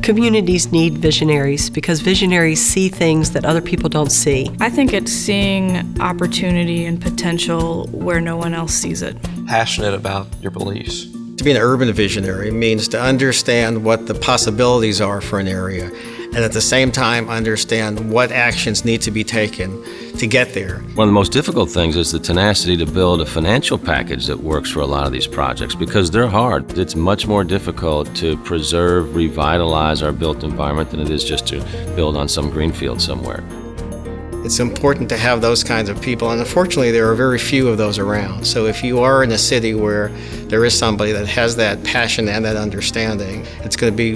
Communities need visionaries because visionaries see things that other people don't see. I think it's seeing opportunity and potential where no one else sees it. Passionate about your beliefs. To be an urban visionary means to understand what the possibilities are for an area, and at the same time understand what actions need to be taken to get there. One of the most difficult things is the tenacity to build a financial package that works for a lot of these projects because they're hard. It's much more difficult to preserve, revitalize our built environment than it is just to build on some greenfield somewhere. It's important to have those kinds of people, and unfortunately there are very few of those around. So if you are in a city where there is somebody that has that passion and that understanding, it's going to be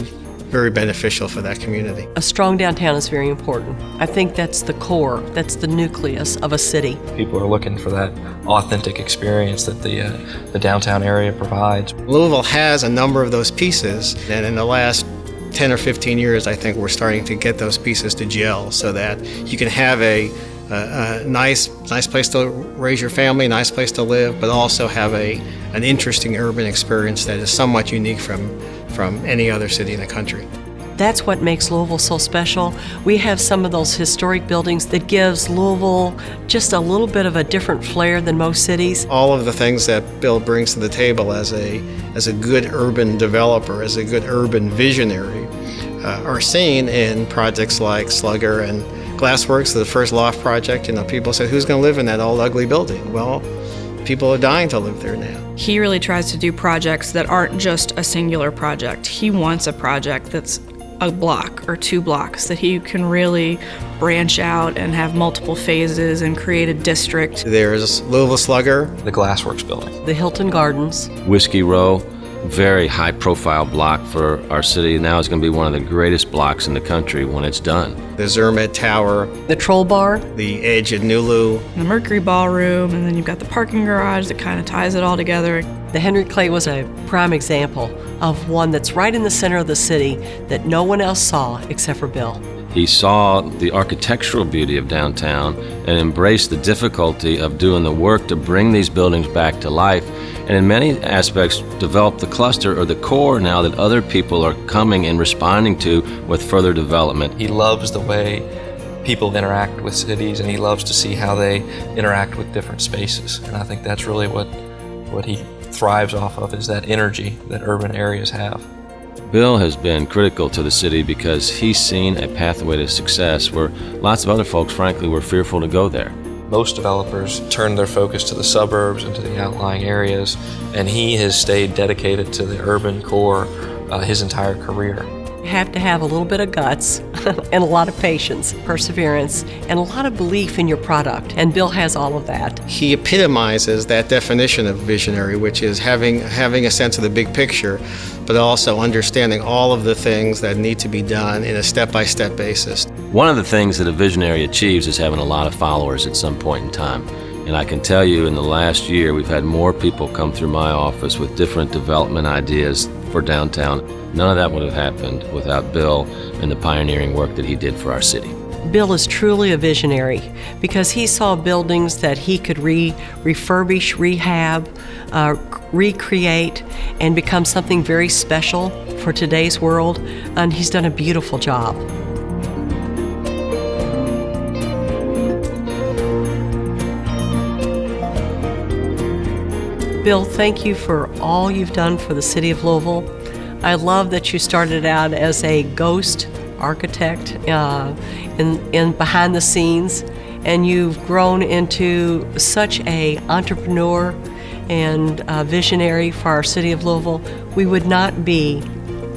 very beneficial for that community. A strong downtown is very important. I think that's the core, that's the nucleus of a city. People are looking for that authentic experience that the downtown area provides. Louisville has a number of those pieces, and in the last 10 or 15 years, I think we're starting to get those pieces to gel so that you can have a nice place to raise your family, a nice place to live, but also have an interesting urban experience that is somewhat unique from any other city in the country. That's what makes Louisville so special. We have some of those historic buildings that gives Louisville just a little bit of a different flair than most cities. All of the things that Bill brings to the table as a good urban developer, as a good urban visionary, are seen in projects like Slugger and Glassworks, the first loft project. You know, people said, who's going to live in that old ugly building? Well, people are dying to live there now. He really tries to do projects that aren't just a singular project. He wants a project that's a block or 2 blocks, that he can really branch out and have multiple phases and create a district. There's Louisville Slugger, The Glassworks building. The Hilton Gardens. Whiskey Row, very high-profile block for our city. Now it's going to be one of the greatest blocks in the country when it's done. the Zermatt Tower, The Troll Bar. the Edge at Nulu. The Mercury Ballroom, and then you've got the parking garage that kind of ties it all together. The Henry Clay was a prime example of one that's right in the center of the city that no one else saw except for Bill. He saw the architectural beauty of downtown and embraced the difficulty of doing the work to bring these buildings back to life, and in many aspects developed the cluster or the core now that other people are coming and responding to with further development. He loves the way people interact with cities, and he loves to see how they interact with different spaces. And I think that's really what he thrives off of, is that energy that urban areas have. Bill has been critical to the city because he's seen a pathway to success where lots of other folks, frankly, were fearful to go there. Most developers turn their focus to the suburbs and to the outlying areas, and he has stayed dedicated to the urban core his entire career. You have to have a little bit of guts and a lot of patience, perseverance, and a lot of belief in your product, and Bill has all of that. He epitomizes that definition of visionary, which is having a sense of the big picture, but also understanding all of the things that need to be done in a step-by-step basis. One of the things that a visionary achieves is having a lot of followers at some point in time. And I can tell you in the last year, we've had more people come through my office with different development ideas for downtown. None of that would have happened without Bill and the pioneering work that he did for our city. Bill is truly a visionary because he saw buildings that he could refurbish, rehab, recreate, and become something very special for today's world, and he's done a beautiful job. Bill, thank you for all you've done for the city of Louisville. I love that you started out as a ghost architect in behind the scenes, and you've grown into such a entrepreneur and visionary for our city of Louisville. We would not be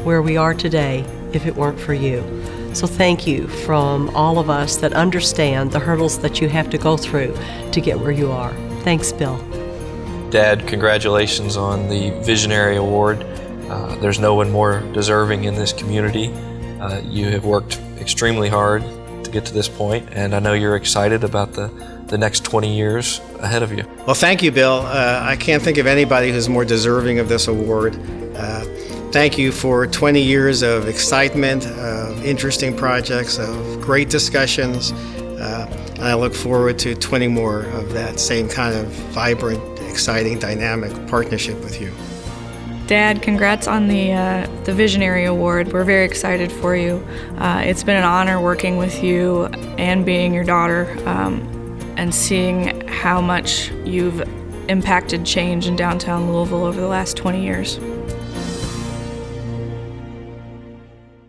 where we are today if it weren't for you. So thank you from all of us that understand the hurdles that you have to go through to get where you are. Thanks, Bill. Dad, congratulations on the Visionary Award. There's no one more deserving in this community. You have worked extremely hard to get to this point, and I know you're excited about the next 20 years ahead of you. Well, thank you, Bill. I can't think of anybody who's more deserving of this award. Thank you for 20 years of excitement, of interesting projects, of great discussions. And I look forward to 20 more of that same kind of vibrant, exciting, dynamic partnership with you. Dad, congrats on the Visionary Award. We're very excited for you. It's been an honor working with you and being your daughter, and seeing how much you've impacted change in downtown Louisville over the last 20 years.